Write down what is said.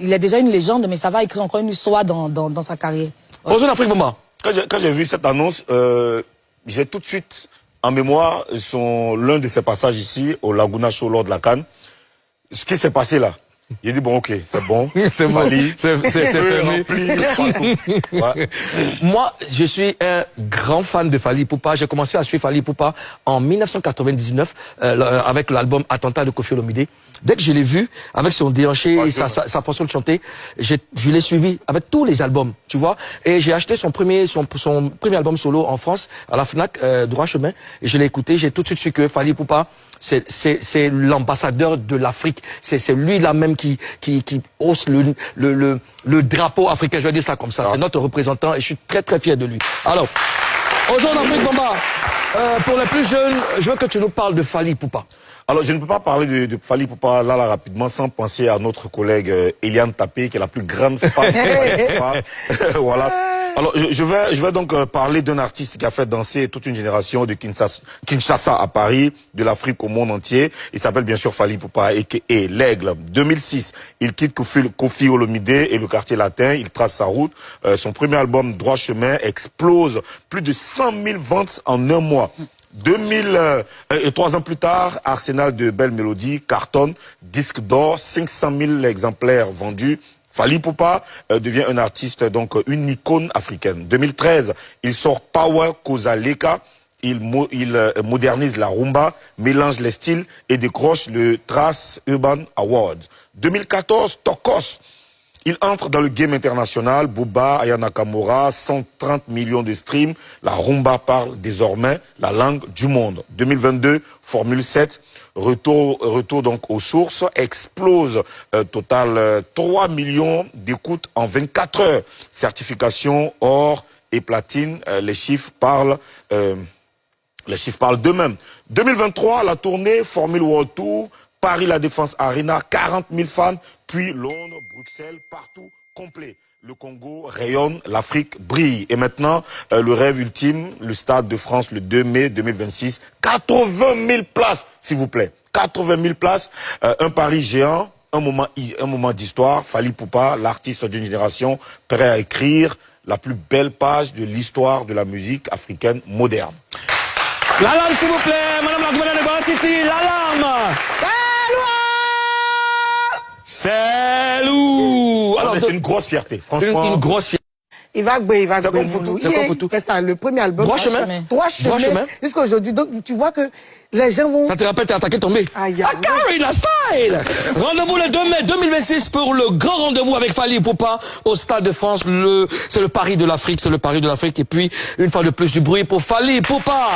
Il est déjà une légende, mais ça va écrire encore une histoire dans sa carrière. Ouais. Bonjour Afrique Maman. Quand j'ai vu cette annonce, j'ai tout de suite en mémoire l'un de ses passages ici au Laguna Show lors de la CAN. Ce qui s'est passé là. J'ai dit bon ok, c'est bon. C'est bon. C'est fermé. Ouais. Moi, je suis un grand fan de Fally Ipupa. J'ai commencé à suivre Fally Ipupa en 1999 avec l'album Attentat de Koffi Olomide. Dès que je l'ai vu, avec son déhanché et sa façon de chanter, je l'ai suivi avec tous les albums, tu vois. Et j'ai acheté son premier album solo en France, à la Fnac, Droit Chemin. Et je l'ai écouté, j'ai tout de suite su que Fally Ipupa, c'est l'ambassadeur de l'Afrique. C'est lui là même qui hausse le drapeau africain, je vais dire ça comme ça. C'est notre représentant et je suis très très fier de lui. Alors, aujourd'hui Afrique Bamba, pour les plus jeunes, je veux que tu nous parles de Fally Ipupa. Alors, je ne peux pas parler de Fally Ipupa là rapidement sans penser à notre collègue Eliane Tapé, qui est la plus grande fan de Fally Ipupa. Voilà. Alors, je vais donc parler d'un artiste qui a fait danser toute une génération de Kinshasa à Paris, de l'Afrique au monde entier. Il s'appelle bien sûr Fally Ipupa et l'Aigle. 2006, il quitte Koffi Olomide et le quartier latin. Il trace sa route. Son premier album, Droit Chemin, explose. Plus de 100 000 ventes en un mois. 3 ans plus tard, Arsenal de Belles Mélodies cartonne, disque d'or, 500 000 exemplaires vendus. Fally Ipupa devient un artiste, donc une icône africaine. 2013, il sort Power Kozaleka. Il modernise la rumba, mélange les styles et décroche le Trace Urban Award. 2014, Tokos. Il entre dans le game international, Booba, Aya Nakamura, 130 millions de streams. La rumba parle désormais la langue du monde. 2022, Formule 7, retour donc aux sources, explose, total 3 millions d'écoutes en 24 heures. Certification or et platine, les chiffres parlent d'eux-mêmes. 2023, la tournée Formule World Tour, Paris La Défense Arena, 40 000 fans, puis Londres, Bruxelles, partout complet. Le Congo rayonne, l'Afrique brille. Et maintenant, le rêve ultime, le Stade de France le 2 mai 2026, 80 000 places, s'il vous plaît. 80 000 places, un pari géant, un moment d'histoire. Fally Ipupa, l'artiste d'une génération, prêt à écrire la plus belle page de l'histoire de la musique africaine moderne. L'alarme, s'il vous plaît, madame la gouverneure de Grand City, l'alarme! C'est lourd! Alors, c'est une grosse fierté, franchement. Une grosse fierté. Il va gouer. C'est comme Foutou. C'est ça, le premier album. Droit chemin. Droit chemin. Jusqu'à aujourd'hui. Donc, tu vois que les gens vont... Ça te rappelle, t'es attaqué, tombé. Aïe, Ah, Karina Style! Rendez-vous le 2 mai 2026 pour le grand rendez-vous avec Fally Ipupa au Stade de France. C'est le pari de l'Afrique, c'est le pari de l'Afrique. Et puis, une fois de plus, du bruit pour Fally Ipupa.